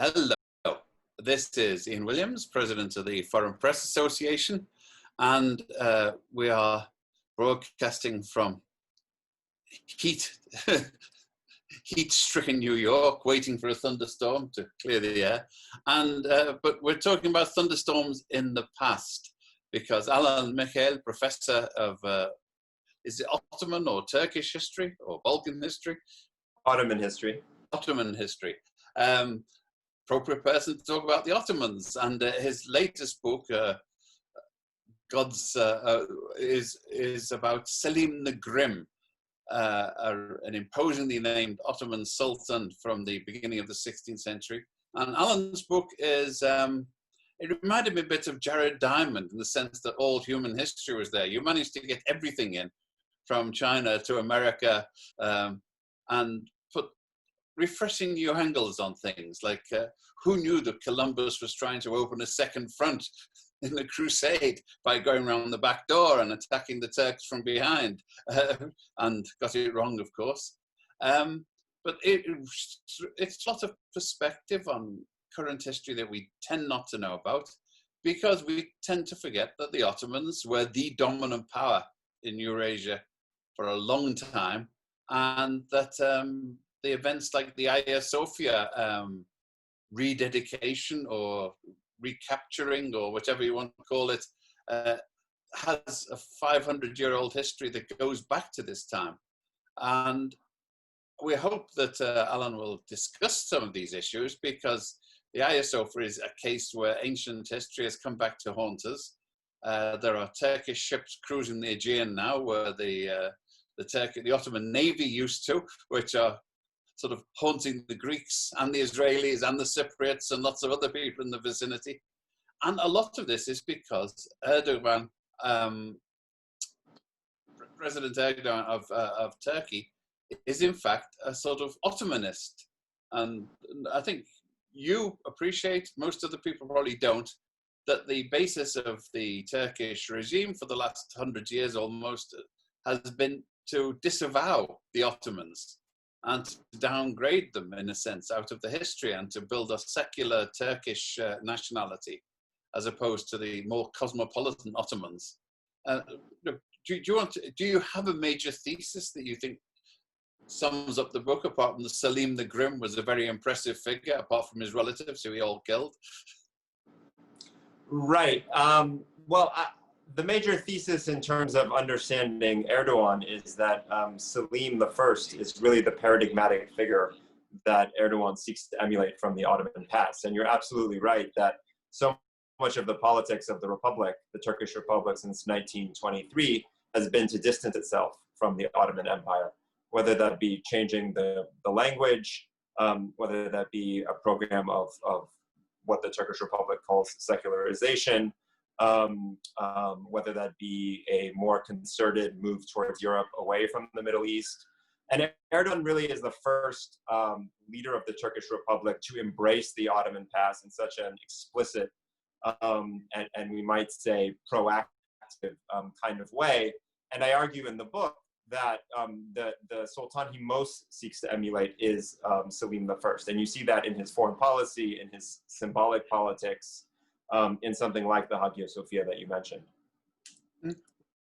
Hello, this is Ian Williams, President of the Foreign Press Association, and we are broadcasting from heat-stricken New York, waiting for a thunderstorm to clear the air. And but we're talking about thunderstorms in the past, because Alan Mikhail, Professor of, is it Ottoman or Turkish history or Balkan history? Ottoman history. Ottoman history. Appropriate person to talk about the Ottomans, and his latest book, is about Selim the Grim, an imposingly named Ottoman Sultan from the beginning of the 16th century. And Alan's book is, it reminded me a bit of Jared Diamond in the sense that all human history was there. You managed to get everything in, from China to America, and put refreshing new angles on things, like who knew that Columbus was trying to open a second front in the Crusade by going around the back door and attacking the Turks from behind, and got it wrong, of course. But it's a lot of perspective on current history that we tend not to know about, because we tend to forget that the Ottomans were the dominant power in Eurasia for a long time, and that the events like the Hagia Sophia rededication or recapturing, or whatever you want to call it, has a 500-year-old history that goes back to this time. And we hope that Alan will discuss some of these issues, because the Hagia Sophia is a case where ancient history has come back to haunt us. There are Turkish ships cruising the Aegean now, where the Ottoman Navy used to, which are sort of haunting the Greeks and the Israelis and the Cypriots and lots of other people in the vicinity. And a lot of this is because Erdogan, President Erdogan of Turkey, is in fact a sort of Ottomanist. And I think you appreciate, most of the people probably don't, that the basis of the Turkish regime for the last 100 years almost has been to disavow the Ottomans and to downgrade them, in a sense, out of the history, and to build a secular Turkish nationality, as opposed to the more cosmopolitan Ottomans. Do you have a major thesis that you think sums up the book, apart from the Selim the Grim was a very impressive figure, apart from his relatives who he all killed? Right. The major thesis in terms of understanding Erdogan is that Selim I is really the paradigmatic figure that Erdogan seeks to emulate from the Ottoman past. And you're absolutely right that so much of the politics of the Republic, the Turkish Republic since 1923, has been to distance itself from the Ottoman Empire, whether that be changing the language, whether that be a program of what the Turkish Republic calls secularization, whether that be a more concerted move towards Europe away from the Middle East. And Erdogan really is the first leader of the Turkish Republic to embrace the Ottoman past in such an explicit and we might say proactive kind of way. And I argue in the book that the Sultan he most seeks to emulate is Selim I. And you see that in his foreign policy, in his symbolic politics, in something like the Hagia Sophia that you mentioned.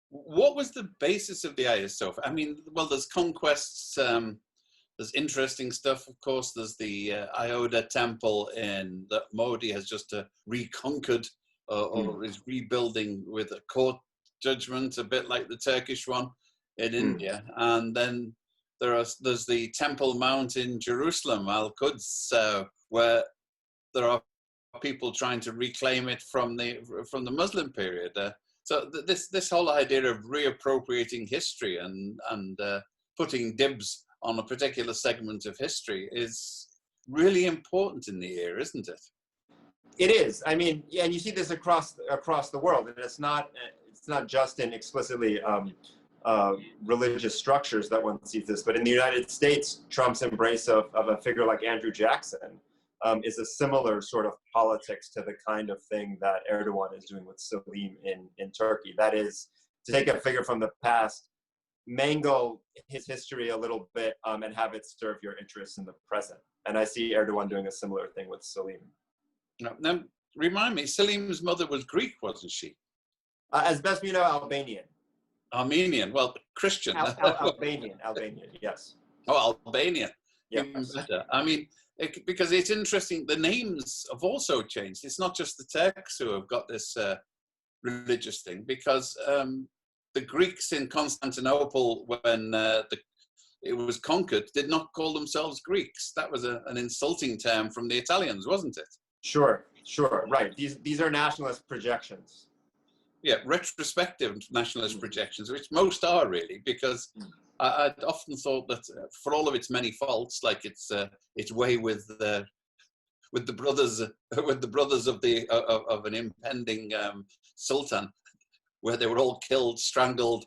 What was the basis of the Hagia Sophia? I mean, well, there's conquests, there's interesting stuff, of course. There's the Iota temple that Modi has just reconquered or is rebuilding with a court judgment, a bit like the Turkish one in India. And then there's the Temple Mount in Jerusalem, Al-Quds, where there are people trying to reclaim it from the Muslim period. So this whole idea of reappropriating history and putting dibs on a particular segment of history is really important in the era, isn't it? It is. I mean, and you see this across the world, and it's not just in explicitly religious structures that one sees this, but in the United States, Trump's embrace of a figure like Andrew Jackson is a similar sort of politics to the kind of thing that Erdogan is doing with Selim in Turkey. That is, to take a figure from the past, mangle his history a little bit and have it serve your interests in the present. And I see Erdogan doing a similar thing with Selim. Now, remind me, Selim's mother was Greek, wasn't she? As best we know, Albanian. Armenian, well, Christian. Albanian, yes. Oh, Albanian. Yes. Even better. I mean, because it's interesting, the names have also changed. It's not just the Turks who have got this religious thing, because the Greeks in Constantinople, when it was conquered, did not call themselves Greeks. That was an insulting term from the Italians, wasn't it? Sure, right. These are nationalist projections. Yeah, retrospective nationalist projections, which most are really, because I'd often thought that for all of its many faults, like its way with the brothers of an impending Sultan, where they were all killed, strangled,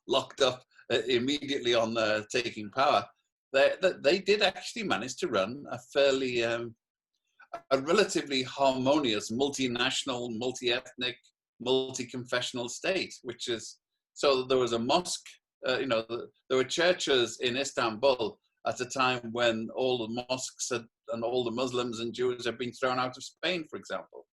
locked up immediately on taking power, they did actually manage to run a fairly a relatively harmonious, multinational, multi-ethnic, multi-confessional state, which is, so there was a mosque, there were churches in Istanbul at a time when all the mosques and all the Muslims and Jews had been thrown out of Spain, for example.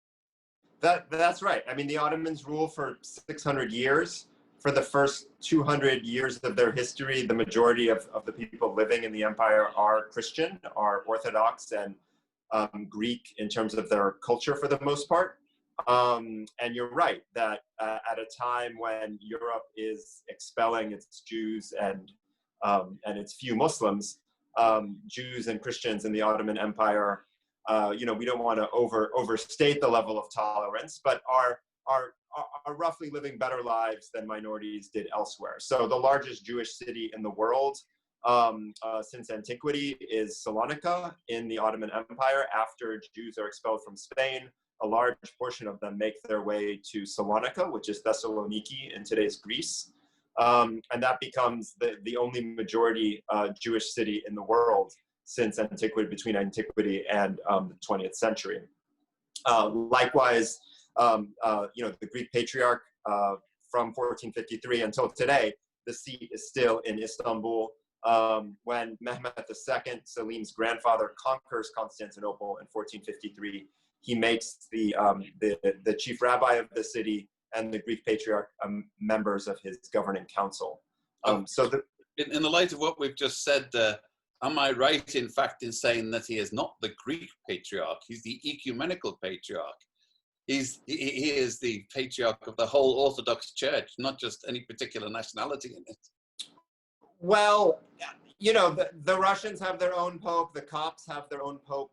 That's right. I mean, the Ottomans rule for 600 years. For the first 200 years of their history, the majority of the people living in the empire are Christian, are Orthodox, and Greek in terms of their culture for the most part. And you're right that at a time when Europe is expelling its Jews and its few Muslims, Jews and Christians in the Ottoman Empire, we don't want to overstate the level of tolerance, but are roughly living better lives than minorities did elsewhere. So the largest Jewish city in the world since antiquity is Salonika in the Ottoman Empire. After Jews are expelled from Spain, a large portion of them make their way to Salonika, which is Thessaloniki in today's Greece. And that becomes the only majority Jewish city in the world since antiquity, between antiquity and the 20th century. Likewise, the Greek Patriarch from 1453 until today, the seat is still in Istanbul. When Mehmet II, Selim's grandfather, conquers Constantinople in 1453, he makes the chief rabbi of the city and the Greek Patriarch members of his governing council. In the light of what we've just said, am I right, in fact, in saying that he is not the Greek Patriarch? He's the ecumenical Patriarch. He is the Patriarch of the whole Orthodox Church, not just any particular nationality in it. Well, the Russians have their own pope, the Copts have their own pope.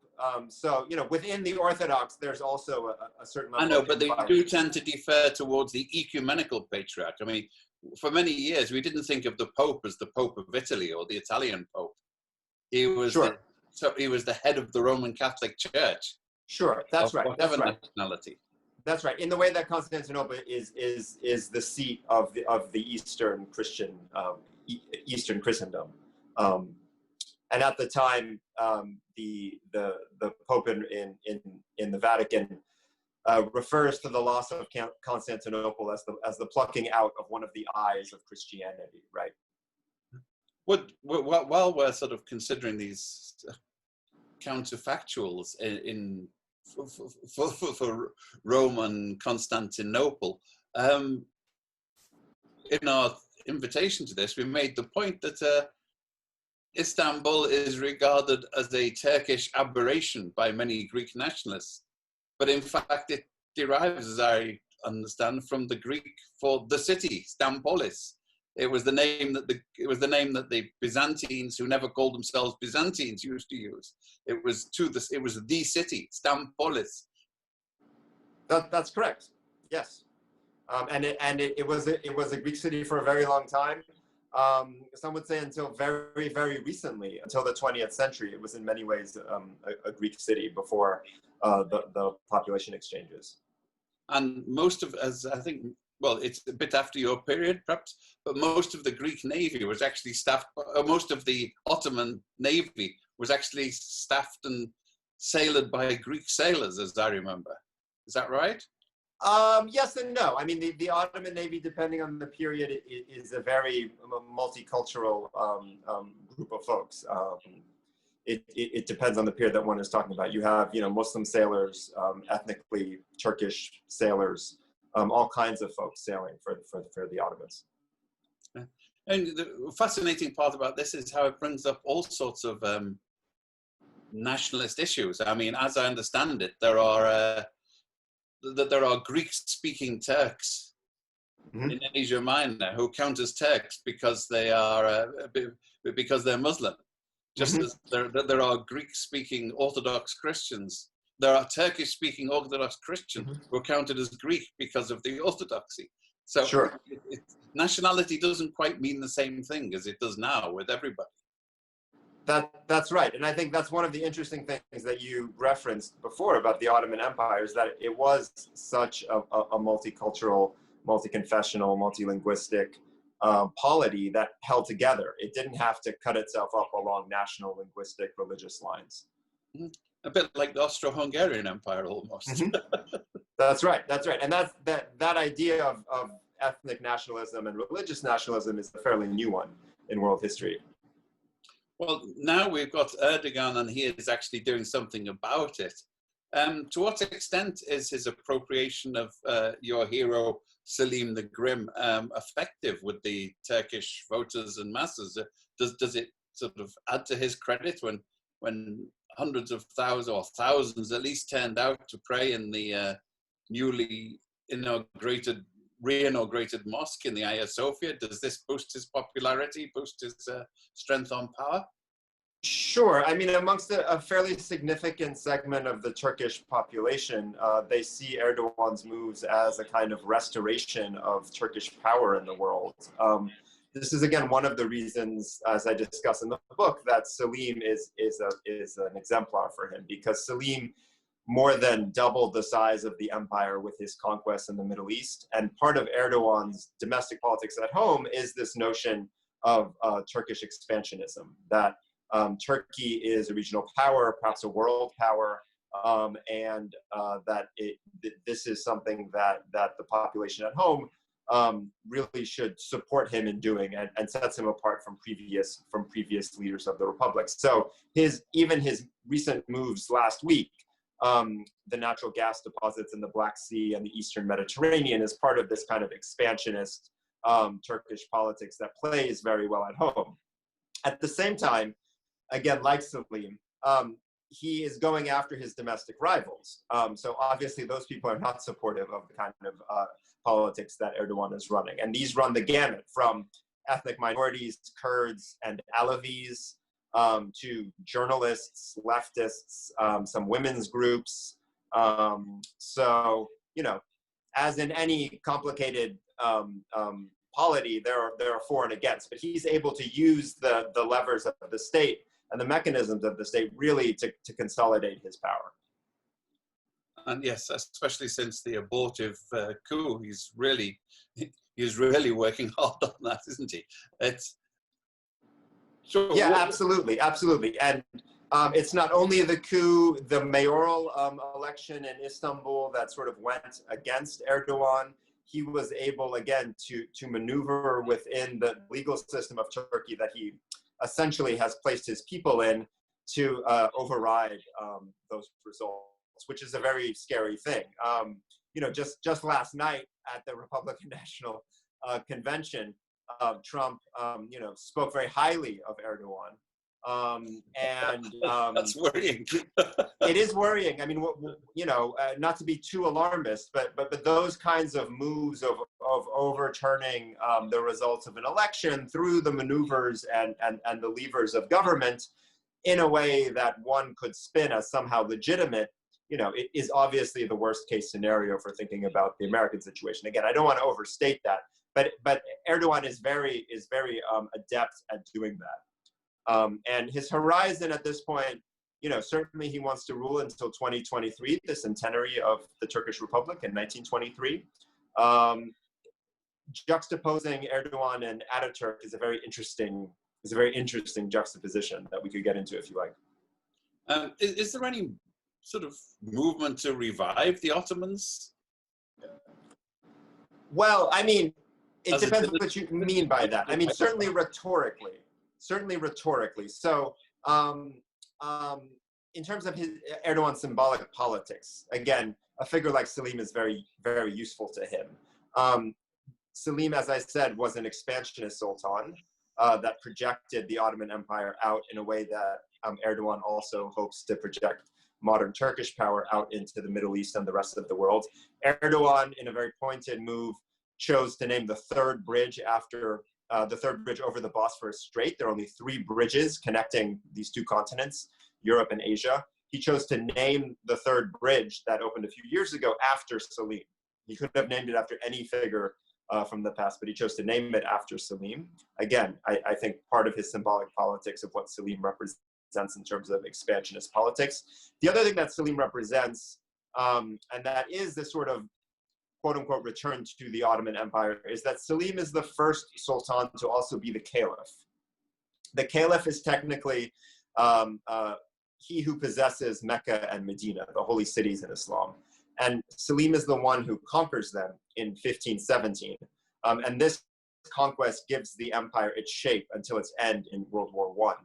So, within the Orthodox, there's also a certain level. I know, but they do tend to defer towards the ecumenical Patriarch. I mean, for many years, we didn't think of the Pope as the Pope of Italy or the Italian Pope. He was he was the head of the Roman Catholic Church. Sure, that's right. Whatever nationality. That's right. In the way that Constantinople is the seat of the Eastern Christian Eastern Christendom, and at the time, the Pope in the Vatican refers to the loss of Constantinople as the plucking out of one of the eyes of Christianity, right? While we're sort of considering these counterfactuals for Rome and Constantinople, in our invitation to this, we made the point that Istanbul is regarded as a Turkish aberration by many Greek nationalists, but in fact it derives, as I understand, from the Greek for the city, Stampolis. It was the name that the Byzantines, who never called themselves Byzantines, used to use. It was the city, Stampolis. That's correct. Yes, and it was a Greek city for a very long time. Some would say until very, very recently, until the 20th century, it was in many ways a Greek city before the population exchanges. And most of, as I think, well, it's a bit after your period, perhaps, but most of the Greek Navy was actually staffed, most of the Ottoman Navy was actually staffed and sailed by Greek sailors, as I remember. Is that right? Yes and no. I mean, the Ottoman Navy, depending on the period, is a very multicultural group of folks. It depends on the period that one is talking about. You have, Muslim sailors, ethnically Turkish sailors, all kinds of folks sailing for the Ottomans. And the fascinating part about this is how it brings up all sorts of nationalist issues. I mean, as I understand it, there are Greek-speaking Turks in Asia Minor who count as Turks because they're Muslim. Just as there are Greek-speaking Orthodox Christians, there are Turkish-speaking Orthodox Christians who are counted as Greek because of the Orthodoxy. So sure. Nationality doesn't quite mean the same thing as it does now with everybody. That's right. And I think that's one of the interesting things that you referenced before about the Ottoman Empire, is that it was such a multicultural, multi-confessional, multilinguistic polity that held together. It didn't have to cut itself up along national, linguistic, religious lines. A bit like the Austro-Hungarian Empire, almost. That's right. That's right. And that idea of ethnic nationalism and religious nationalism is a fairly new one in world history. Well, now we've got Erdogan, and he is actually doing something about it. To what extent is his appropriation of your hero, Selim the Grim, effective with the Turkish voters and masses? Does it sort of add to his credit when hundreds of thousands, or thousands at least, turned out to pray in the newly re-inaugurated mosque in the Hagia Sophia? Does this boost his popularity, boost his strength on power? Sure. I mean, amongst a fairly significant segment of the Turkish population, they see Erdogan's moves as a kind of restoration of Turkish power in the world. This is, again, one of the reasons, as I discuss in the book, that Selim is an exemplar for him, because Selim more than doubled the size of the empire with his conquests in the Middle East. And part of Erdogan's domestic politics at home is this notion of Turkish expansionism, that Turkey is a regional power, perhaps a world power, and that this is something that the population at home really should support him in doing, and sets him apart from previous leaders of the republic. So even his recent moves last week, the natural gas deposits in the Black Sea and the Eastern Mediterranean, is part of this kind of expansionist Turkish politics that plays very well at home. At the same time, again, like Selim, he is going after his domestic rivals. So obviously those people are not supportive of the kind of politics that Erdogan is running. And these run the gamut from ethnic minorities, Kurds and Alevis, to journalists, leftists, some women's groups. So, as in any complicated polity, there are for and against, but he's able to use the levers of the state and the mechanisms of the state really to consolidate his power. And yes, especially since the abortive coup, he's really working hard on that, isn't he? Yeah, absolutely. And it's not only the coup, the mayoral election in Istanbul that sort of went against Erdogan. He was able, again, to maneuver within the legal system of Turkey that he essentially has placed his people in to override those results, which is a very scary thing. Just last night at the Republican National Convention, Trump, spoke very highly of Erdogan. That's worrying. It is worrying. I mean, not to be too alarmist, but those kinds of moves of overturning the results of an election through the maneuvers and the levers of government in a way that one could spin as somehow legitimate, it is obviously the worst case scenario for thinking about the American situation. Again, I don't want to overstate that, but Erdogan is very adept at doing that. And his horizon at this point, certainly he wants to rule until 2023, the centenary of the Turkish Republic in 1923. Juxtaposing Erdogan and Ataturk is a very interesting juxtaposition that we could get into if you like. Is there any sort of movement to revive the Ottomans? Well, I mean, it As a depends what you mean by that. I mean, certainly rhetorically. So, in terms of Erdogan's symbolic politics, again, a figure like Selim is very, very useful to him. Selim, as I said, was an expansionist sultan that projected the Ottoman Empire out in a way that Erdogan also hopes to project modern Turkish power out into the Middle East and the rest of the world. Erdogan, in a very pointed move, chose to name the third bridge after the third bridge over the Bosphorus Strait. There are only 3 bridges connecting these 2 continents, Europe and Asia. He chose to name the third bridge that opened a few years ago after Selim. He could have named it after any figure from the past, but he chose to name it after Selim. Again, I think part of his symbolic politics of what Selim represents in terms of expansionist politics. The other thing that Selim represents, and that is this sort of quote unquote return to the Ottoman Empire, is that Selim is the first sultan to also be the caliph. The caliph is technically he who possesses Mecca and Medina, the holy cities in Islam. And Selim is the one who conquers them in 1517. And this conquest gives the empire its shape until its end in World War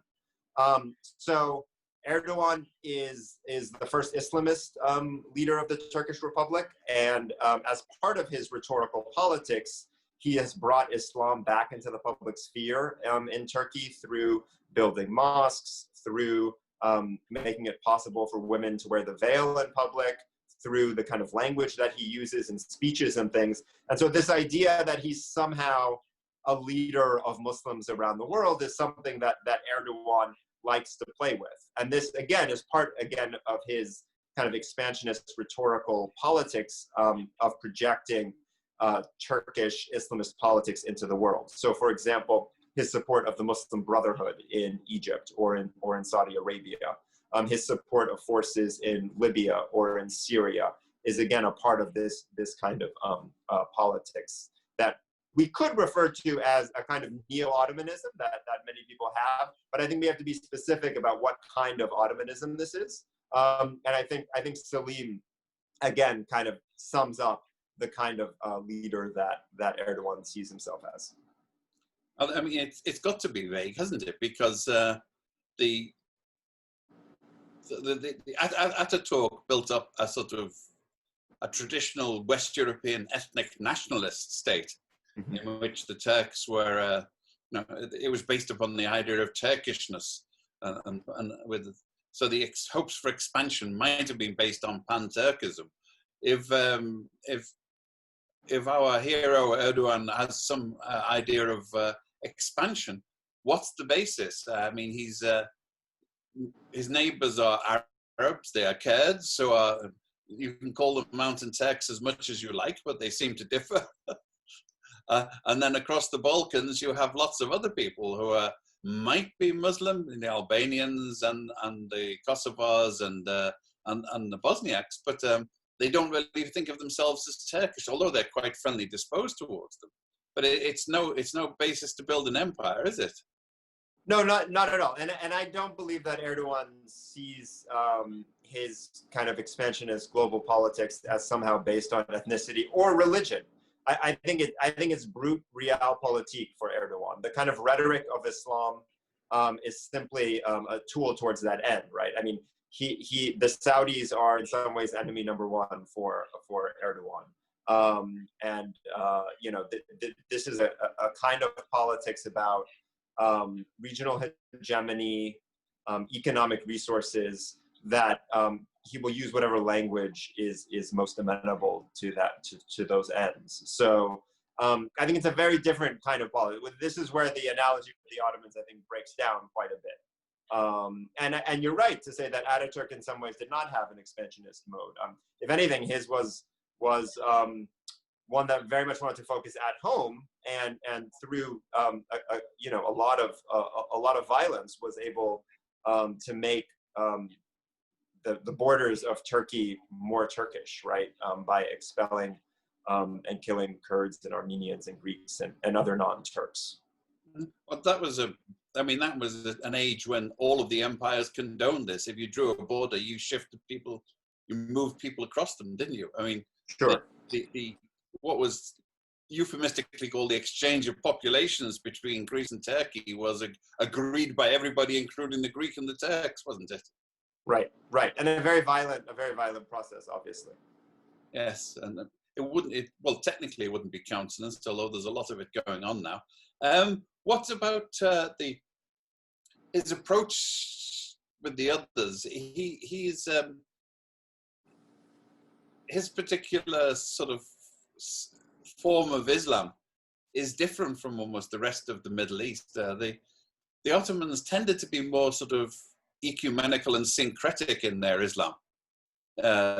I. So Erdogan is the first Islamist leader of the Turkish Republic. And as part of his rhetorical politics, he has brought Islam back into the public sphere in Turkey through building mosques, through making it possible for women to wear the veil in public, through the kind of language that he uses in speeches and things. And so this idea that he's somehow a leader of Muslims around the world is something that Erdogan likes to play with. And this, again, is part, again, of his kind of expansionist rhetorical politics of projecting Turkish Islamist politics into the world. So, for example, his support of the Muslim Brotherhood in Egypt or in Saudi Arabia, his support of forces in Libya or in Syria is, again, a part of this kind of politics that we could refer to as a kind of neo-Ottomanism that many people have, but I think we have to be specific about what kind of Ottomanism this is. And I think Selim, again, kind of sums up the kind of leader that Erdogan sees himself as. I mean, it's got to be vague, hasn't it? Because the Ataturk built up a sort of a traditional West European ethnic nationalist state, in which the Turks were, it was based upon the idea of Turkishness, and so the hopes for expansion might have been based on pan-Turkism. If our hero Erdogan has some idea of expansion, what's the basis? I mean, his neighbors are Arabs, they are Kurds, so you can call them mountain Turks as much as you like, but they seem to differ. And then across the Balkans, you have lots of other people who might be Muslim, the Albanians and the Kosovars and the Bosniaks, but they don't really think of themselves as Turkish, although they're quite friendly disposed towards them. But it's no basis to build an empire, is it? No, not at all. And I don't believe that Erdogan sees his kind of expansionist global politics as somehow based on ethnicity or religion. I think it's brute realpolitik for Erdogan. The kind of rhetoric of Islam is simply a tool towards that end, right? I mean, the Saudis are in some ways enemy number one for Erdogan, this is a kind of politics about regional hegemony, economic resources that he will use whatever language is most amenable to those ends. So I think it's a very different kind of politics. This is where the analogy with the Ottomans, I think, breaks down quite a bit. And you're right to say that Ataturk in some ways did not have an expansionist mode. If anything, his was one that very much wanted to focus at home, and through a lot of violence was able to make the borders of Turkey more Turkish, right? By expelling and killing Kurds and Armenians and Greeks and other non-Turks. Well, that was an age when all of the empires condoned this. If you drew a border, you shifted people, you moved people across them, didn't you? I mean, sure. What was euphemistically called the exchange of populations between Greece and Turkey was agreed by everybody, including the Greek and the Turks, wasn't it? Right, right, and a very violent process, obviously. Yes, and well, technically it wouldn't be countenanced, although there's a lot of it going on now. What about his approach with the others? His particular sort of form of Islam is different from almost the rest of the Middle East. The Ottomans tended to be more sort of ecumenical and syncretic in their Islam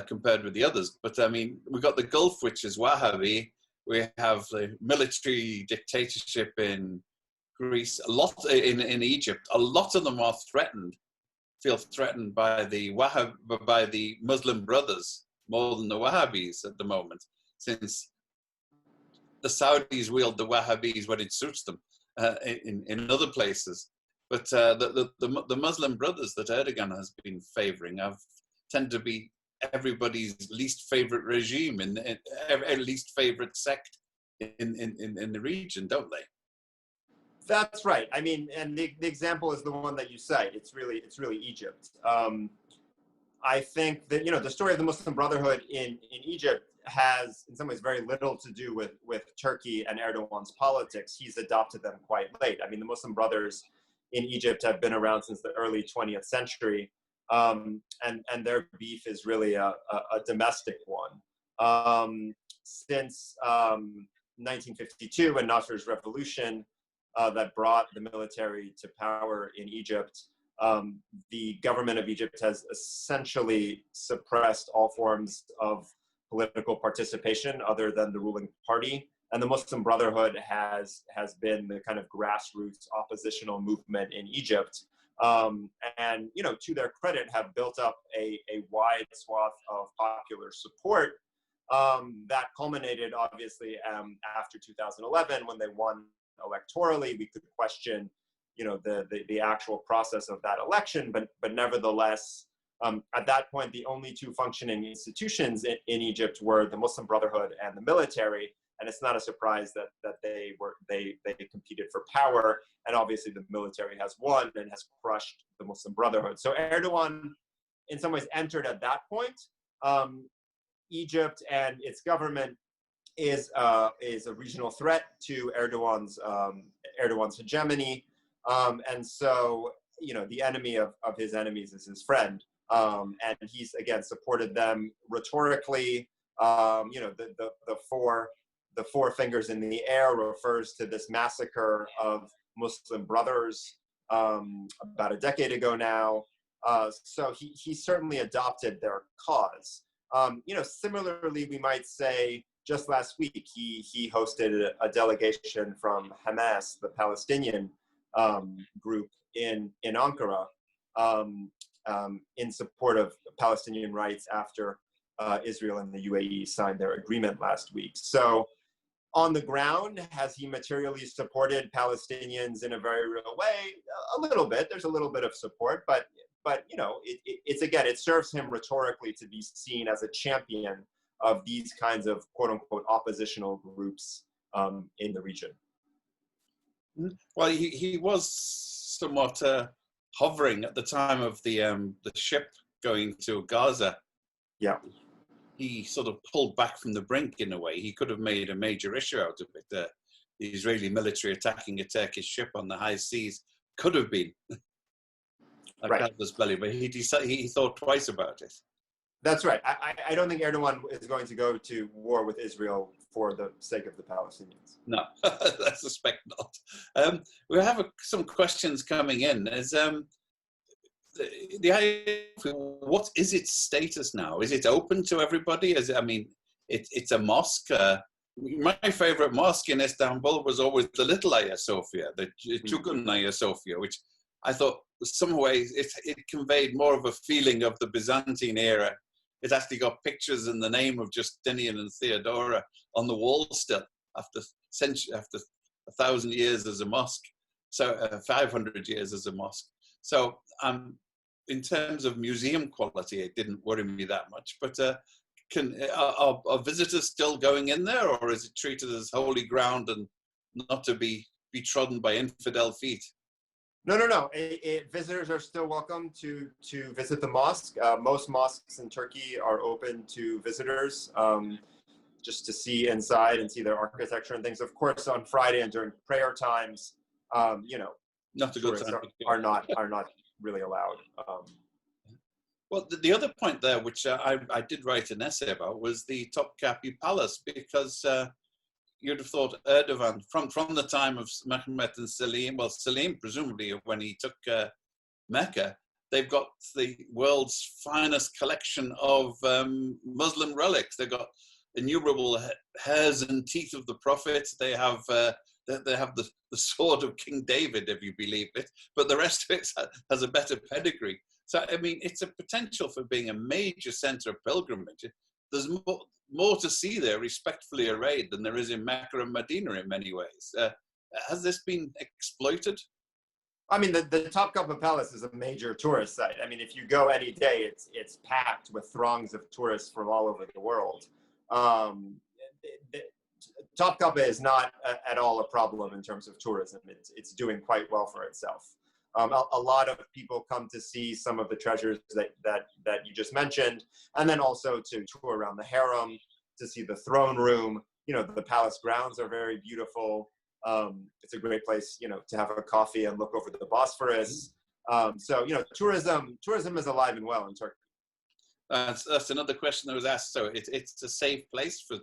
compared with the others. But I mean, we've got the Gulf, which is Wahhabi. We have the military dictatorship in Greece, a lot in Egypt. A lot of them are feel threatened by the Muslim Brothers more than the Wahhabis at the moment, since the Saudis wield the Wahhabis when it suits them in other places. But the Muslim Brothers that Erdogan has been favoring tend to be everybody's least favorite regime and least favorite sect in the region, don't they? That's right. I mean, and the example is the one that you cite. It's really Egypt. I think that, the story of the Muslim Brotherhood in Egypt has in some ways very little to do with Turkey and Erdogan's politics. He's adopted them quite late. I mean, the Muslim Brothers in Egypt have been around since the early 20th century, and their beef is really a domestic one. Since 1952 and Nasser's revolution that brought the military to power in Egypt, the government of Egypt has essentially suppressed all forms of political participation other than the ruling party. And the Muslim Brotherhood has been the kind of grassroots oppositional movement in Egypt. And, to their credit, have built up a wide swath of popular support that culminated, obviously, after 2011, when they won electorally. We could question, the actual process of that election, but nevertheless, at that point, the only two functioning institutions in Egypt were the Muslim Brotherhood and the military. And it's not a surprise that they competed for power. And obviously the military has won and has crushed the Muslim Brotherhood. So Erdogan, in some ways, entered at that point. Egypt and its government is a regional threat to Erdogan's hegemony. And so, the enemy of his enemies is his friend. And he's, again, supported them rhetorically. The four fingers in the air refers to this massacre of Muslim brothers about a decade ago now. So he certainly adopted their cause. Similarly, we might say just last week, he hosted a delegation from Hamas, the Palestinian group in Ankara, in support of Palestinian rights after Israel and the UAE signed their agreement last week. So on the ground, has he materially supported Palestinians in a very real way? A little bit. There's a little bit of support, but it's again, it serves him rhetorically to be seen as a champion of these kinds of quote unquote oppositional groups in the region. Well, he was somewhat hovering at the time of the ship going to Gaza. Yeah. He sort of pulled back from the brink in a way. He could have made a major issue out of it. The Israeli military attacking a Turkish ship on the high seas could have been a casus belli, but he thought twice about it. That's right. I don't think Erdogan is going to go to war with Israel for the sake of the Palestinians. No, I suspect not. We have some questions coming in. There's the idea, what is its status now? Is it open to everybody? It's a mosque. My favorite mosque in Istanbul was always the little Hagia Sophia, the Chugun Hagia Sophia, which I thought some ways it conveyed more of a feeling of the Byzantine era. It actually got pictures in the name of Justinian and Theodora on the wall still after 1,000 years as a mosque, so 500 years as a mosque. So in terms of museum quality, it didn't worry me that much. But are visitors still going in there, or is it treated as holy ground and not to be trodden by infidel feet? No. Visitors are still welcome to visit the mosque. Most mosques in Turkey are open to visitors, just to see inside and see their architecture and things. Of course, on Friday and during prayer times, not a good tourists time. are not really allowed. Well, the other point there, which I did write an essay about, was the Topkapi Palace, because you'd have thought Erdogan, from the time of Mehmet and Selim, well, Selim, presumably, when he took Mecca, they've got the world's finest collection of Muslim relics. They've got innumerable hairs and teeth of the Prophet. They have the sword of King David, if you believe it, but the rest of it has a better pedigree. So, I mean, it's a potential for being a major center of pilgrimage. There's more to see there, respectfully arrayed, than there is in Mecca and Medina in many ways. Has this been exploited? I mean, the Topkapi Palace is a major tourist site. I mean, if you go any day, it's packed with throngs of tourists from all over the world. Topkapi is not at all a problem in terms of tourism. It's doing quite well for itself. A lot of people come to see some of the treasures that you just mentioned, and then also to tour around the harem, to see the throne room. The palace grounds are very beautiful. It's a great place, to have a coffee and look over the Bosphorus. So, tourism is alive and well in Turkey. That's another question that was asked. So it's a safe place for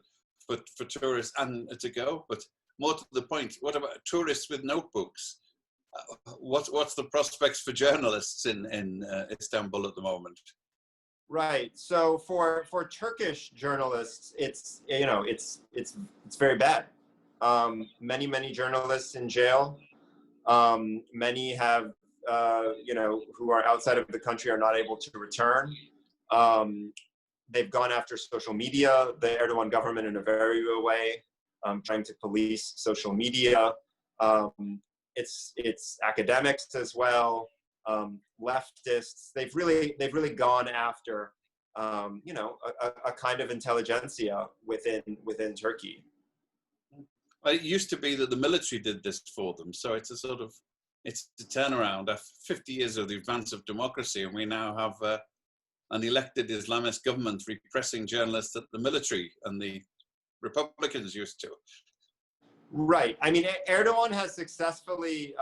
tourists and to go, but more to the point, what about tourists with notebooks? What's the prospects for journalists in Istanbul at the moment? Right. So for Turkish journalists, it's very bad. Many journalists in jail. Many have who are outside of the country are not able to return. They've gone after social media, the Erdogan government, in a very real way, trying to police social media. It's academics as well, leftists. They've really gone after a kind of intelligentsia within Turkey. It used to be that the military did this for them, so it's a turnaround after 50 years of the advance of democracy, and we now have an elected Islamist government repressing journalists that the military and the Republicans used to. Right. I mean, Erdogan has successfully,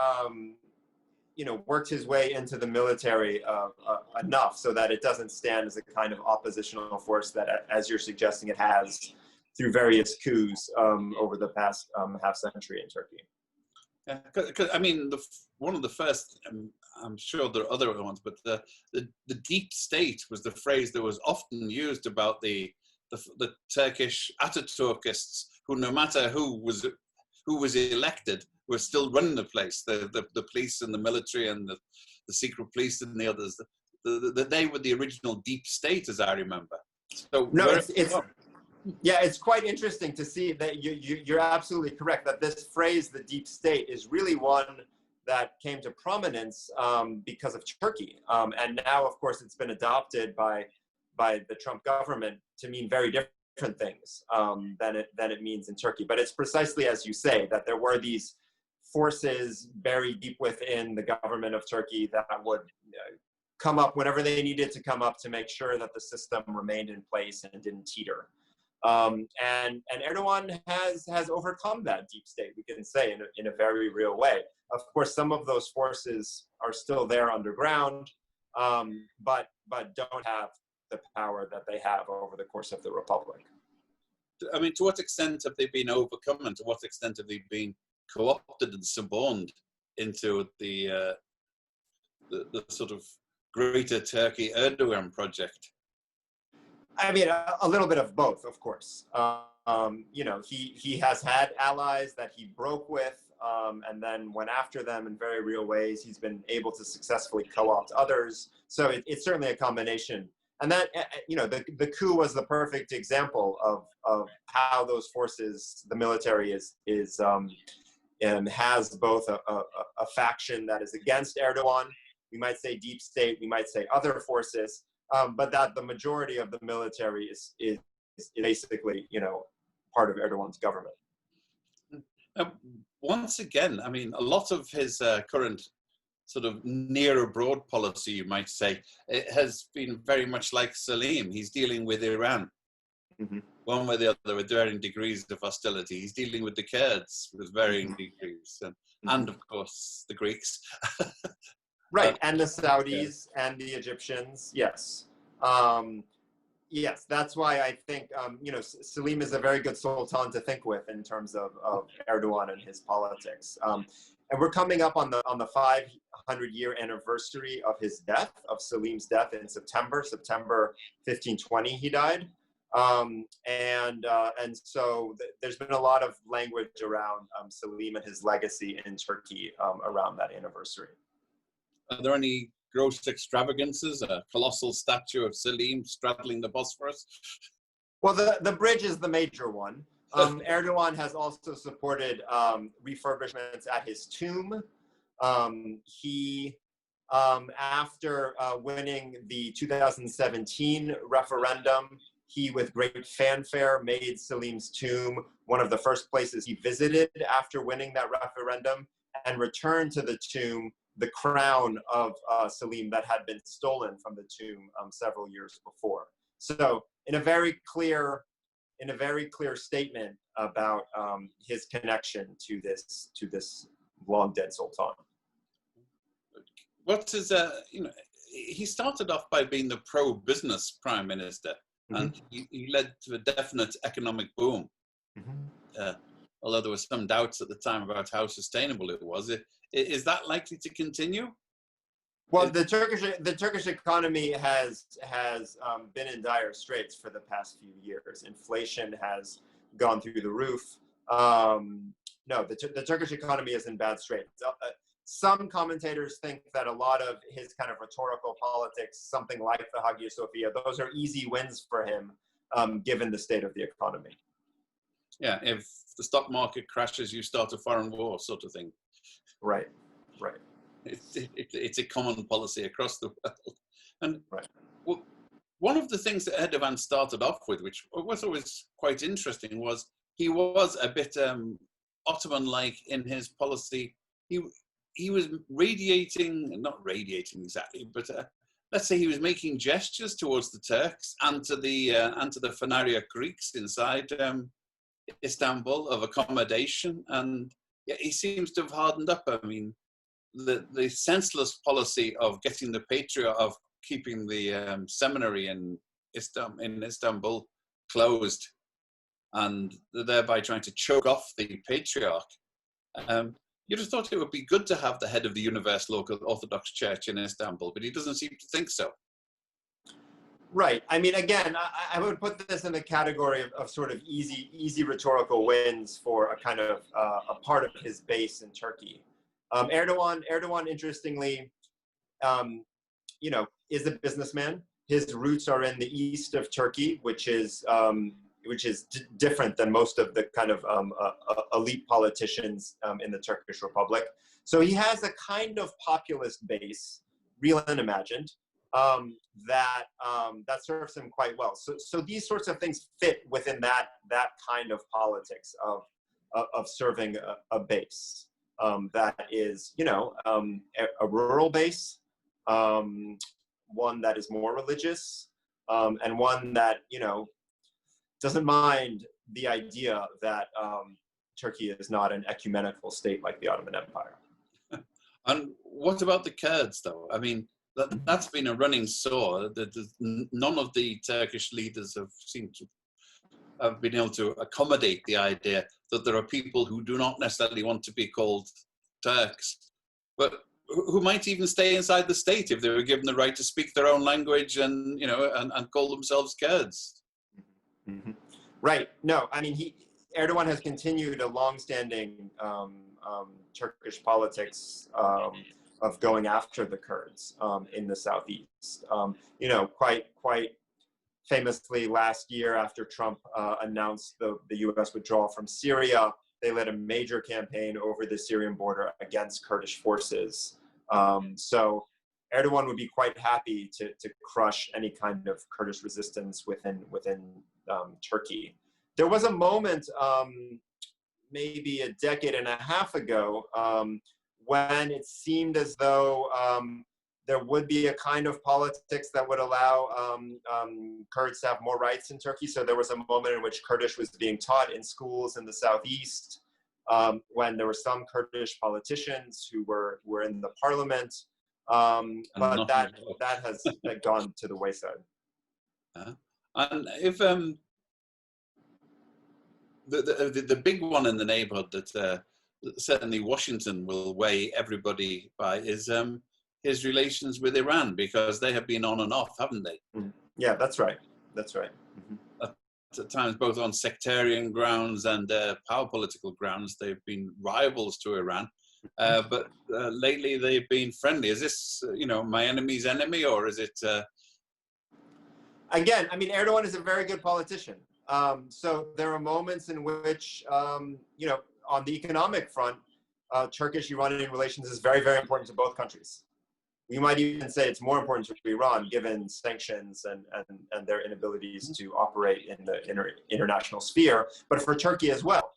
worked his way into the military enough so that it doesn't stand as a kind of oppositional force that, as you're suggesting, it has through various coups over the past half century in Turkey. Yeah, because I mean, one of the first, I'm sure there are other ones, but the deep state was the phrase that was often used about the Turkish Ataturkists, who, no matter who was elected, were still running the place. The police and the military and the secret police and the others. They were the original deep state, as I remember. So no, it's quite interesting to see that you're absolutely correct that this phrase, the deep state, is really one that came to prominence because of Turkey. And now, of course, it's been adopted by the Trump government to mean very different things than it means in Turkey. But it's precisely as you say, that there were these forces buried deep within the government of Turkey that would come up whenever they needed to come up to make sure that the system remained in place and didn't teeter. And Erdogan has overcome that deep state, we can say, in a very real way. Of course, some of those forces are still there underground, but don't have the power that they have over the course of the Republic. I mean, to what extent have they been overcome, and to what extent have they been co-opted and suborned into the sort of Greater Turkey Erdogan project? I mean, a little bit of both, of course. He has had allies that he broke with, and then went after them in very real ways. He's been able to successfully co-opt others. So it's certainly a combination. And that, the coup was the perfect example of how those forces, the military has both a faction that is against Erdogan. We might say deep state, we might say other forces, but that the majority of the military is basically, part of Erdogan's government. Once again, I mean, a lot of his current sort of near abroad policy, you might say, it has been very much like Selim. He's dealing with Iran. Mm-hmm. One way or the other, with varying degrees of hostility. He's dealing with the Kurds with varying degrees, and of course the Greeks. Right, and the Saudis and the Egyptians. Yes, yes. That's why I think Selim is a very good sultan to think with in terms of Erdogan and his politics. And we're coming up on the 500-year anniversary of his death, of Selim's death in September 1520. He died. And so there's been a lot of language around Selim and his legacy in Turkey around that anniversary. Are there any gross extravagances? A colossal statue of Selim straddling the Bosphorus? Well, the bridge is the major one. Erdogan has also supported refurbishments at his tomb. He, after winning the 2017 referendum, he, with great fanfare, made Selim's tomb one of the first places he visited after winning that referendum, and returned to the tomb the crown of Selim that had been stolen from the tomb several years before. So, in a very clear statement about his connection to this long dead sultan. What is he started off by being the pro-business prime minister. And he led to a definite economic boom. Although there were some doubts at the time about how sustainable it was. Is that likely to continue? Well, the Turkish economy has been in dire straits for the past few years. Inflation has gone through the roof. No, the Turkish economy is in bad straits. Some commentators think that a lot of his kind of rhetorical politics, something like the Hagia Sophia, those are easy wins for him, given the state of the economy. Yeah, if the stock market crashes, you start a foreign war, sort of thing. Right, right. It's a common policy across the world. And right. One of the things that Erdogan started off with, which was always quite interesting, was he was a bit Ottoman-like in his policy. He was not radiating exactly, but let's say he was making gestures towards the Turks and to the Phanarya Greeks inside Istanbul of accommodation, and yeah, he seems to have hardened up. I mean, the senseless policy of getting the patriarch, of keeping the seminary in Istanbul closed, and thereby trying to choke off the patriarch. You'd have thought it would be good to have the head of the Universal Orthodox Church in Istanbul, but he doesn't seem to think so. Right. I mean, again, I would put this in the category of sort of easy rhetorical wins for a kind of a part of his base in Turkey. Erdogan, interestingly, is a businessman. His roots are in the east of Turkey, which is different than most of the kind of elite politicians in the Turkish Republic. So he has a kind of populist base, real and imagined, that serves him quite well. So these sorts of things fit within that kind of politics of serving a base that is, a rural base, one that is more religious, and one that, doesn't mind the idea that Turkey is not an ecumenical state like the Ottoman Empire. And what about the Kurds, though? I mean, that's been a running sore. None of the Turkish leaders seemed to have been able to accommodate the idea that there are people who do not necessarily want to be called Turks, but who might even stay inside the state if they were given the right to speak their own language and call themselves Kurds. Mm-hmm. Right. No, I mean, Erdogan has continued a long-standing Turkish politics of going after the Kurds in the southeast. Quite famously, last year after Trump announced the U.S. withdrawal from Syria, they led a major campaign over the Syrian border against Kurdish forces. So Erdogan would be quite happy to crush any kind of Kurdish resistance within Turkey. There was a moment, maybe a decade and a half ago, when it seemed as though there would be a kind of politics that would allow Kurds to have more rights in Turkey. So there was a moment in which Kurdish was being taught in schools in the southeast, when there were some Kurdish politicians who were in the parliament, but that has gone to the wayside. And if the big one in the neighborhood that certainly Washington will weigh everybody by is his relations with Iran, because they have been on and off, haven't they? Yeah, that's right. That's right. At times, both on sectarian grounds and power political grounds, they've been rivals to Iran. But lately, they've been friendly. Is this, my enemy's enemy, or is it? Again, I mean, Erdogan is a very good politician. So there are moments in which, on the economic front, Turkish-Iranian relations is very, very important to both countries. We might even say it's more important to Iran, given sanctions and their inabilities to operate in the international sphere, but for Turkey as well.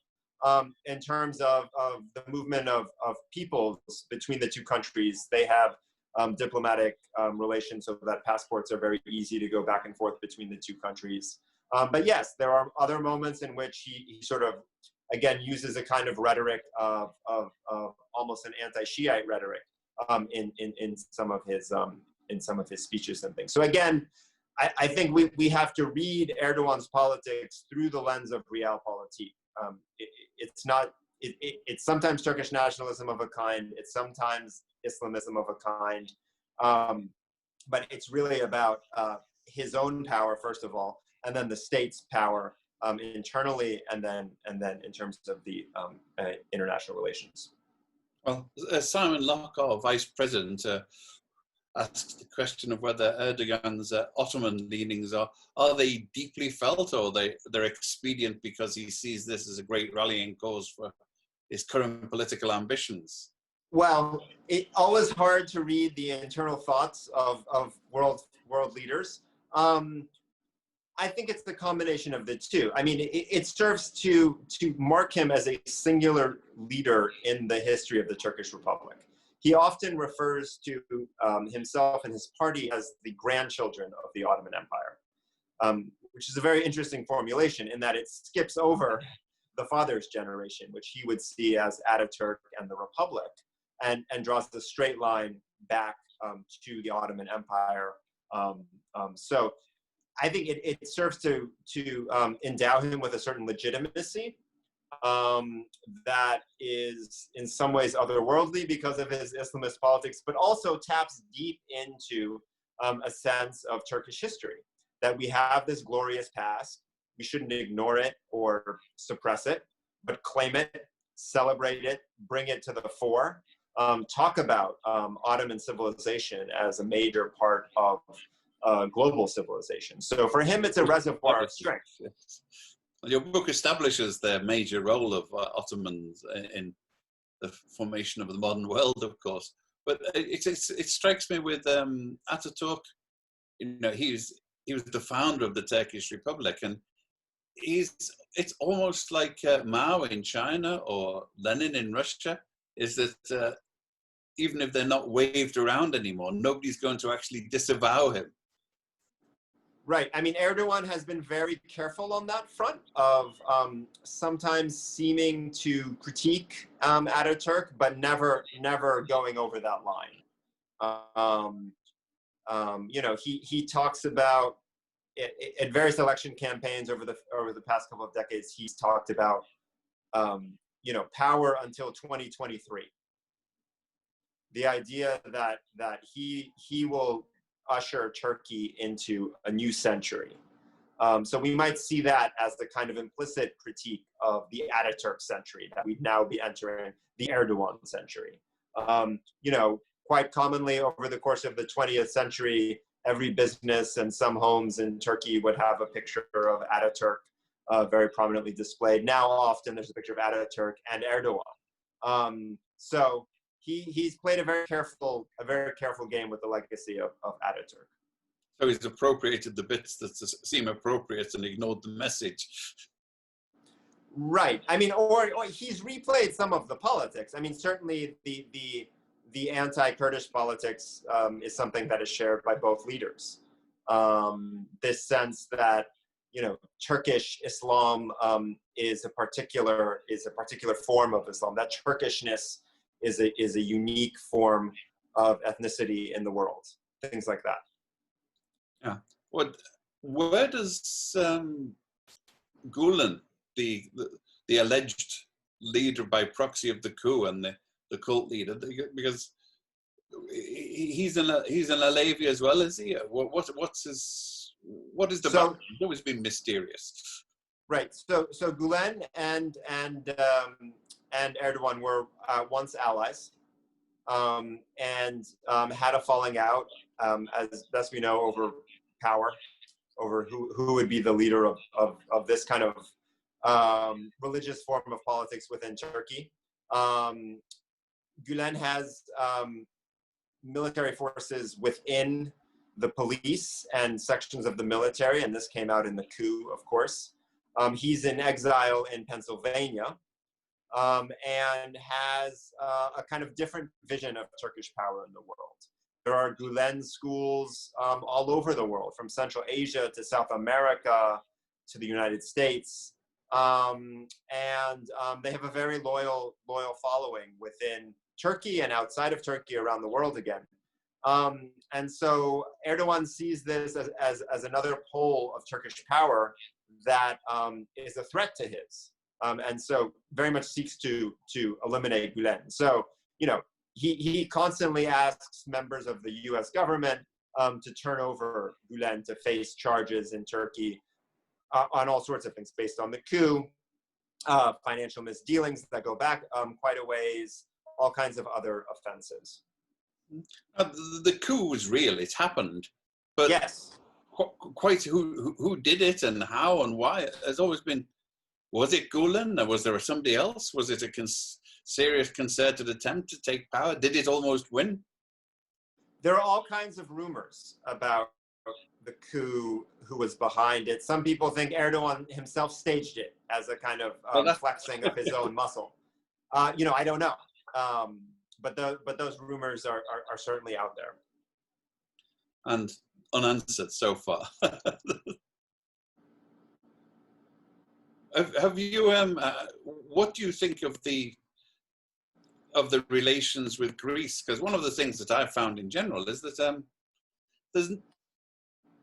In terms of the movement of peoples between the two countries, they have diplomatic relations so that passports are very easy to go back and forth between the two countries. But yes, there are other moments in which he sort of, again, uses a kind of rhetoric of almost an anti-Shiite rhetoric in some of his speeches and things. So again, I think we have to read Erdogan's politics through the lens of realpolitik. It's sometimes Turkish nationalism of a kind, it's sometimes Islamism of a kind, but it's really about his own power, first of all, and then the state's power internally, and then in terms of the international relations. Well, Simon Locke, our vice president, asked the question of whether Erdogan's Ottoman leanings are they deeply felt, or they're expedient because he sees this as a great rallying cause for his current political ambitions? Well, it's always hard to read the internal thoughts of world leaders. I think it's the combination of the two. I mean, it serves to mark him as a singular leader in the history of the Turkish Republic. He often refers to himself and his party as the grandchildren of the Ottoman Empire, which is a very interesting formulation in that it skips over the father's generation, which he would see as Ataturk and the Republic, and draws the straight line back to the Ottoman Empire. So I think it serves to endow him with a certain legitimacy that is in some ways otherworldly because of his Islamist politics, but also taps deep into a sense of Turkish history, that we have this glorious past. We shouldn't ignore it or suppress it, but claim it, celebrate it, bring it to the fore, talk about Ottoman civilization as a major part of global civilization. So for him, it's a reservoir of strength. Yes. Your book establishes the major role of Ottomans in the formation of the modern world, of course. But it strikes me with Ataturk. He was the founder of the Turkish Republic, and it's almost like Mao in China or Lenin in Russia. Is that even if they're not waved around anymore, nobody's going to actually disavow him. Right. I mean, Erdogan has been very careful on that front of sometimes seeming to critique Ataturk, but never going over that line. He talks about at various election campaigns over the past couple of decades. He's talked about power until 2023. The idea that he will usher Turkey into a new century. So we might see that as the kind of implicit critique of the Ataturk century, that we'd now be entering the Erdogan century. Quite commonly over the course of the 20th century, every business and some homes in Turkey would have a picture of Ataturk very prominently displayed. Now often there's a picture of Ataturk and Erdogan. So he's played a very careful game with the legacy of Ataturk. So he's appropriated the bits that seem appropriate and ignored the message. Right. I mean, or he's replayed some of the politics. I mean, certainly the anti-Kurdish politics is something that is shared by both leaders. This sense that, you know, Turkish Islam is a particular form of Islam. That Turkishness is a unique form of ethnicity in the world. Things like that. Yeah. Where does Gulen, the alleged leader by proxy of the coup and the cult leader, because he's an Alevi as well, is he? What is the background? It's always been mysterious. Right. So Gulen and Erdogan were once allies, and had a falling out, as best we know, over power, over who would be the leader of this kind of religious form of politics within Turkey. Gulen has military forces within the police and sections of the military, and this came out in the coup, of course. He's in exile in Pennsylvania, and has a kind of different vision of Turkish power in the world. There are Gulen schools all over the world, from Central Asia to South America to the United States. And they have a very loyal following within Turkey and outside of Turkey, around the world again. And so Erdogan sees this as another pole of Turkish power that is a threat to his. And so very much seeks to eliminate Gulen. So, you know, he constantly asks members of the US government to turn over Gulen to face charges in Turkey on all sorts of things based on the coup, financial misdealings that go back quite a ways, all kinds of other offenses. The coup was real, it happened. But yes, quite who did it and how and why has always been, was it Gulen or was there somebody else? Was it a serious concerted attempt to take power? Did it almost win? There are all kinds of rumors about the coup, who was behind it. Some people think Erdogan himself staged it as a kind of flexing of his own muscle. You know, I don't know. But those rumors are certainly out there. And unanswered so far. Have you what do you think of the relations with Greece? Because one of the things that I've found in general is that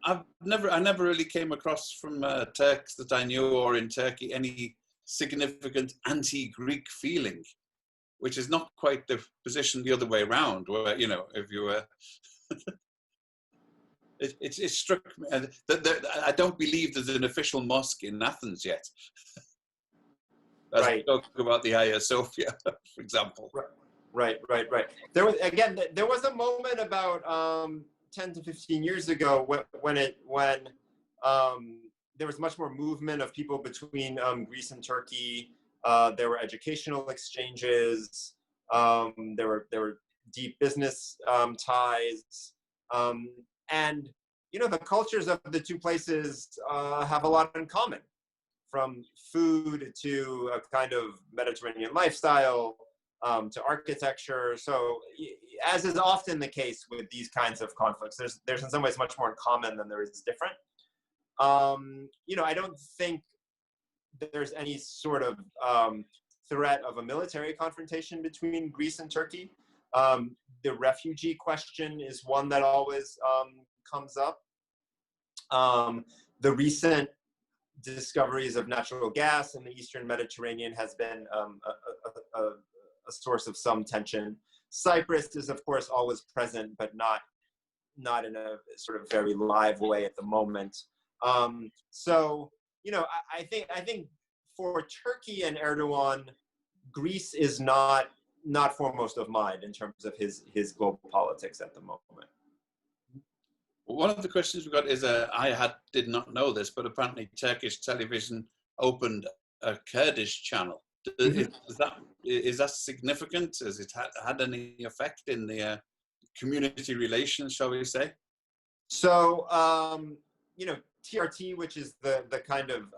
I never really came across from Turks that I knew or in Turkey any significant anti-Greek feeling, which is not quite the position the other way around, where, you know, if you were it struck me that I don't believe there's an official mosque in Athens yet. As we talk about the Hagia Sophia, for example. Right. There was a moment about 10 to 15 years ago when there was much more movement of people between Greece and Turkey. There were educational exchanges. There were deep business ties. And, you know, the cultures of the two places have a lot in common, from food to a kind of Mediterranean lifestyle, to architecture. So, as is often the case with these kinds of conflicts, there's in some ways much more in common than there is different. You know, I don't think there's any sort of threat of a military confrontation between Greece and Turkey. The refugee question is one that always comes up. The recent discoveries of natural gas in the Eastern Mediterranean has been a source of some tension. Cyprus is, of course, always present, but not in a sort of very live way at the moment. So, you know, I think for Turkey and Erdogan, Greece is not foremost of mind in terms of his global politics at the moment. One of the questions we got is, did not know this, but apparently Turkish television opened a Kurdish channel Is that significant? Has it had any effect in the community relations, shall we say? So, you know, TRT, which is the kind of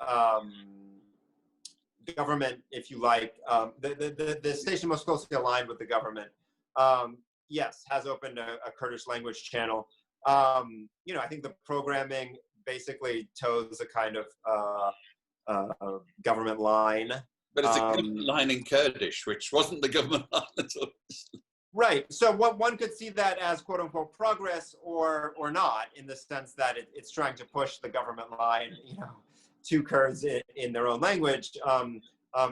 government, if you like, the station most closely aligned with the government, yes, has opened a Kurdish language channel. You know, I think the programming basically toes a kind of government line. But it's a government line in Kurdish, which wasn't the government line at all. Right. So one could see that as "quote unquote" progress, or not, in the sense that it's trying to push the government line, you know, to Kurds in their own language,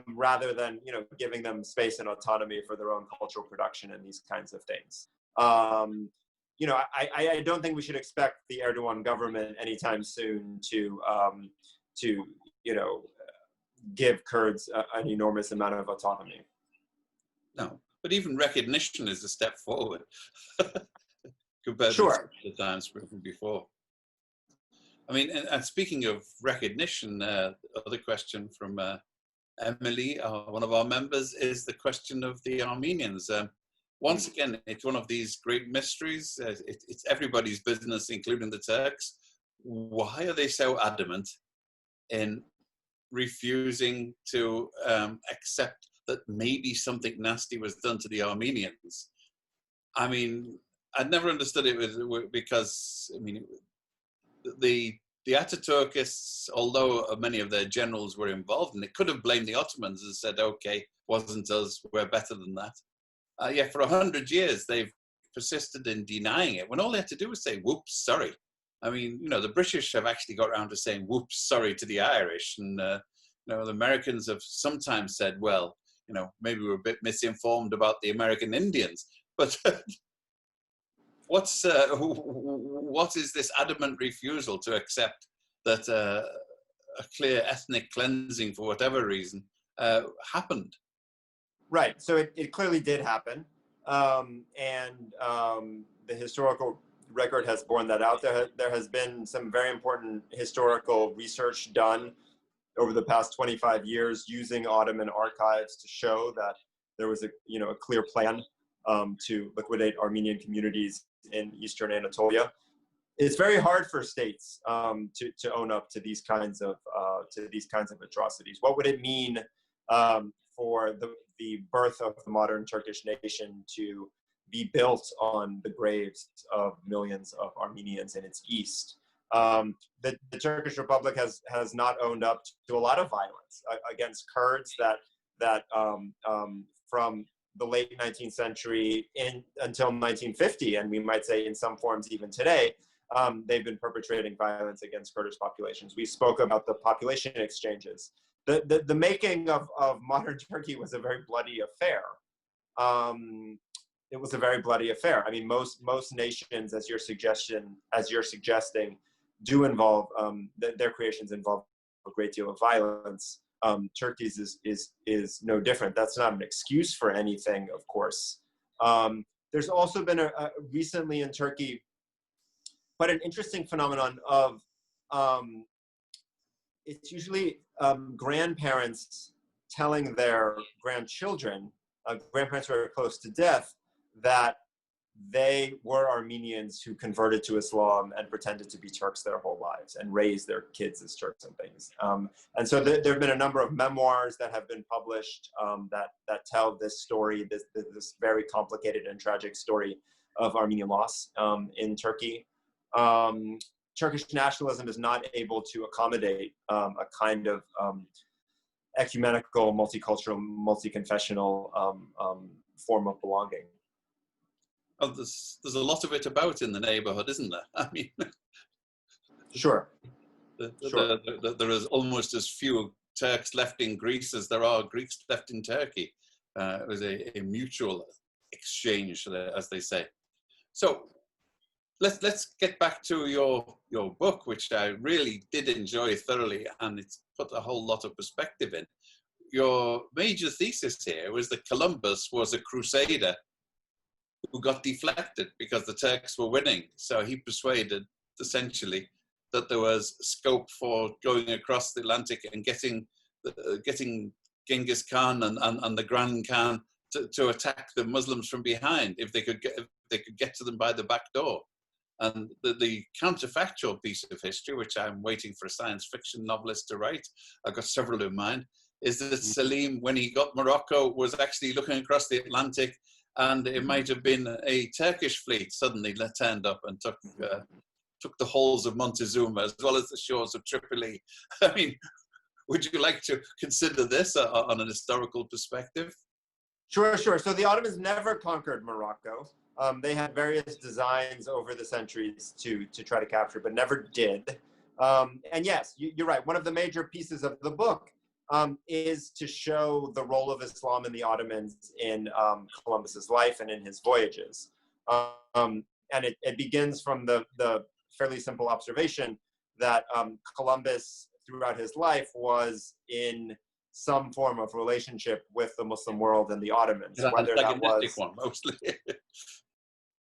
rather than, you know, giving them space and autonomy for their own cultural production and these kinds of things. You know, I don't think we should expect the Erdogan government anytime soon to you know, give Kurds an enormous amount of autonomy. No. But even recognition is a step forward compared Sure. to the times from before. I mean, and speaking of recognition, other question from Emily, one of our members, is the question of the Armenians. Once again, it's one of these great mysteries. It's everybody's business, including the Turks. Why are they so adamant in refusing to accept that maybe something nasty was done to the Armenians? I mean, I'd never understood it because, I mean, the Ataturkists, although many of their generals were involved, and they could have blamed the Ottomans and said, okay, wasn't us, we're better than that. Yet for 100 years, they've persisted in denying it, when all they had to do was say, whoops, sorry. I mean, you know, the British have actually got around to saying, whoops, sorry to the Irish. And, you know, the Americans have sometimes said, well, you know, maybe we're a bit misinformed about the American Indians. But what is this adamant refusal to accept that a clear ethnic cleansing, for whatever reason, happened? Right. So it clearly did happen. And the historical record has borne that out. There has been some very important historical research done over the past 25 years using Ottoman archives to show that there was a clear plan to liquidate Armenian communities in Eastern Anatolia. It's very hard for states to own up to these kinds of atrocities. What would it mean for the birth of the modern Turkish nation to be built on the graves of millions of Armenians in its east? The Turkish Republic has not owned up to a lot of violence against Kurds that from the late 19th century until 1950, and we might say in some forms even today, they've been perpetrating violence against Kurdish populations. We spoke about the population exchanges. The making of modern Turkey was a very bloody affair. It was a very bloody affair. I mean, most nations, as you're suggesting, do involve their creations involve a great deal of violence. Turkey's is no different. That's not an excuse for anything, of course. There's also been recently in Turkey quite an interesting phenomenon of it's usually grandparents telling their grandchildren, grandparents who are close to death, that they were Armenians who converted to Islam and pretended to be Turks their whole lives and raised their kids as Turks and things. And so there have been a number of memoirs that have been published that tell this story, this very complicated and tragic story of Armenian loss in Turkey. Turkish nationalism is not able to accommodate a kind of ecumenical, multicultural, multi-confessional form of belonging. Oh, there's a lot of it about in the neighborhood, isn't there? I mean, sure. There is almost as few Turks left in Greece as there are Greeks left in Turkey. It was a mutual exchange, as they say. So let's get back to your book, which I really did enjoy thoroughly, and it's put a whole lot of perspective in. Your major thesis here was that Columbus was a crusader who got deflected because the Turks were winning. So he persuaded, essentially, that there was scope for going across the Atlantic and getting Genghis Khan and the Grand Khan to attack the Muslims from behind if they could get to them by the back door. And the counterfactual piece of history, which I'm waiting for a science fiction novelist to write, I've got several in mind, is that Selim, when he got Morocco, was actually looking across the Atlantic, and it might have been a Turkish fleet suddenly turned up and took the halls of Montezuma as well as the shores of Tripoli. I mean, would you like to consider this on an historical perspective? Sure. So the Ottomans never conquered Morocco. They had various designs over the centuries to try to capture, but never did. And yes, you're right. One of the major pieces of the book is to show the role of Islam and the Ottomans in Columbus's life and in his voyages. And it begins from the fairly simple observation that Columbus, throughout his life, was in some form of relationship with the Muslim world and the Ottomans. Whether that was one, mostly.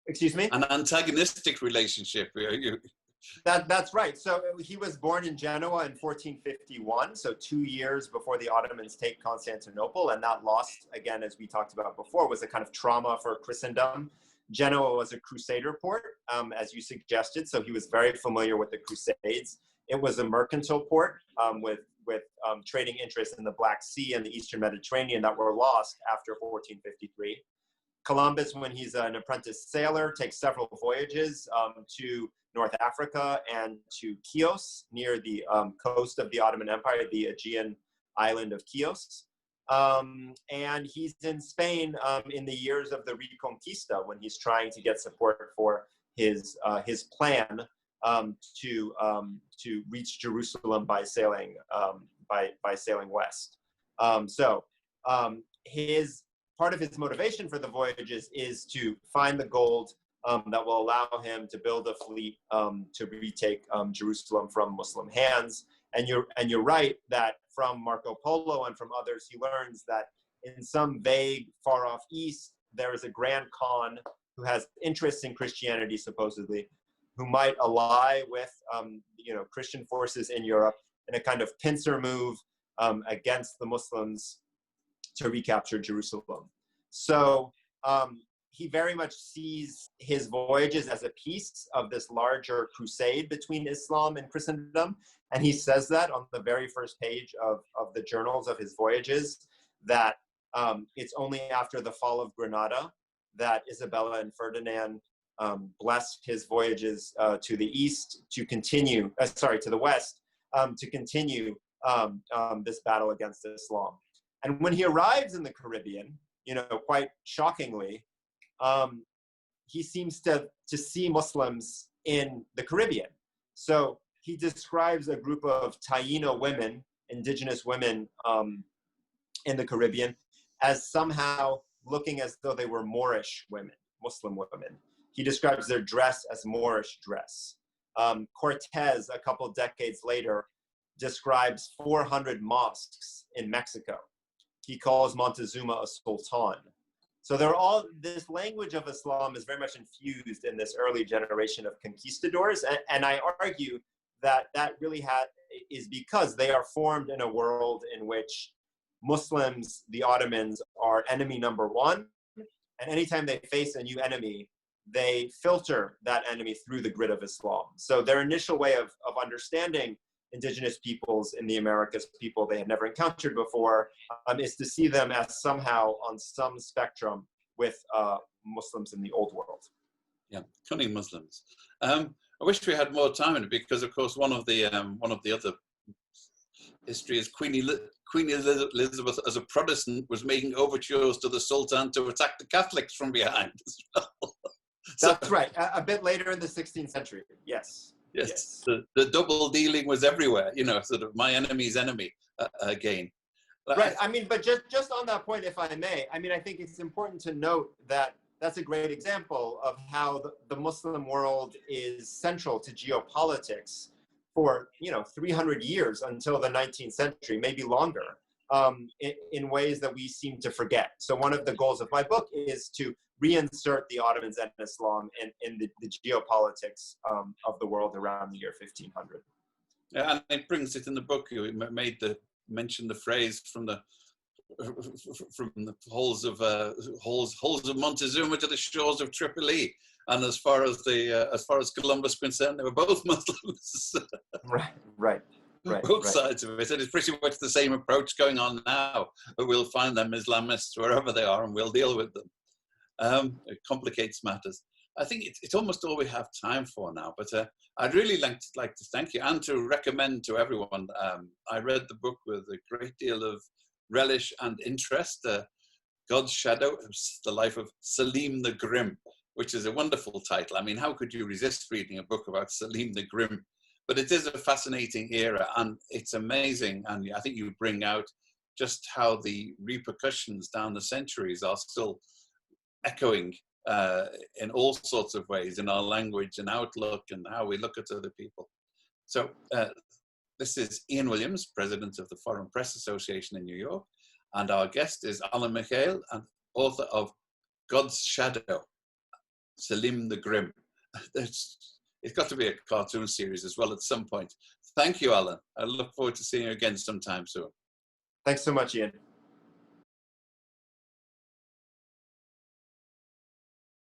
Excuse me? An antagonistic relationship. That's right. So he was born in Genoa in 1451, so 2 years before the Ottomans take Constantinople, and that loss, again, as we talked about before, was a kind of trauma for Christendom. Genoa was a crusader port, as you suggested, so he was very familiar with the Crusades. It was a mercantile port with trading interests in the Black Sea and the Eastern Mediterranean that were lost after 1453. Columbus, when he's an apprentice sailor, takes several voyages to North Africa and to Chios, near the coast of the Ottoman Empire, the Aegean island of Chios. And he's in Spain in the years of the Reconquista, when he's trying to get support for his plan to reach Jerusalem by sailing west. Part of his motivation for the voyages is to find the gold that will allow him to build a fleet to retake Jerusalem from Muslim hands. And you're right that from Marco Polo and from others, he learns that in some vague, far-off east, there is a Grand Khan who has interests in Christianity, supposedly, who might ally with Christian forces in Europe in a kind of pincer move against the Muslims to recapture Jerusalem. So he very much sees his voyages as a piece of this larger crusade between Islam and Christendom. And he says that on the very first page of the journals of his voyages, that it's only after the fall of Granada that Isabella and Ferdinand blessed his voyages to the east to continue, to the west, to continue this battle against Islam. And when he arrives in the Caribbean, quite shockingly, he seems to see Muslims in the Caribbean. So he describes a group of Taíno women, indigenous women in the Caribbean, as somehow looking as though they were Moorish women, Muslim women. He describes their dress as Moorish dress. Cortez, a couple decades later, describes 400 mosques in Mexico. He calls Montezuma a sultan. So this language of Islam is very much infused in this early generation of conquistadors. And I argue that really is because they are formed in a world in which Muslims, the Ottomans, are enemy number one. And anytime they face a new enemy, they filter that enemy through the grid of Islam. So their initial way of understanding indigenous peoples in the Americas, people they had never encountered before, is to see them as somehow on some spectrum with Muslims in the old world. Yeah, cunning Muslims. I wish we had more time in it, because, of course, one of the other history is Queen Elizabeth, as a Protestant, was making overtures to the Sultan to attack the Catholics from behind as well. That's right. A bit later in the 16th century. Yes. Yes. The double dealing was everywhere. Sort of my enemy's enemy again. Right. I mean, but just on that point, if I may, I think it's important to note that that's a great example of how the Muslim world is central to geopolitics for 300 years until the 19th century, maybe longer, in ways that we seem to forget. So one of the goals of my book is to reinsert the Ottomans and Islam in the geopolitics of the world around the year 1500. Yeah, and it brings it in the book. You mentioned the phrase from the from the halls of Montezuma to the shores of Tripoli, and as far as Columbus concerned, they were both Muslims. Right. Both sides of it. And it's pretty much the same approach going on now. But we'll find them Islamists wherever they are, and we'll deal with them. It complicates matters. I think it's almost all we have time for now. But I'd really like to thank you and to recommend to everyone. I read the book with a great deal of relish and interest. God's Shadow, the life of Selim the Grim, which is a wonderful title. I mean, how could you resist reading a book about Selim the Grim? But it is a fascinating era, and it's amazing. And I think you bring out just how the repercussions down the centuries are still echoing in all sorts of ways in our language and outlook and how we look at other people. So this is Ian Williams, president of the Foreign Press Association in New York. And our guest is Alan Mikhail, and author of God's Shadow, Selim the Grim. It's got to be a cartoon series as well at some point. Thank you, Alan. I look forward to seeing you again sometime soon. Thanks so much, Ian.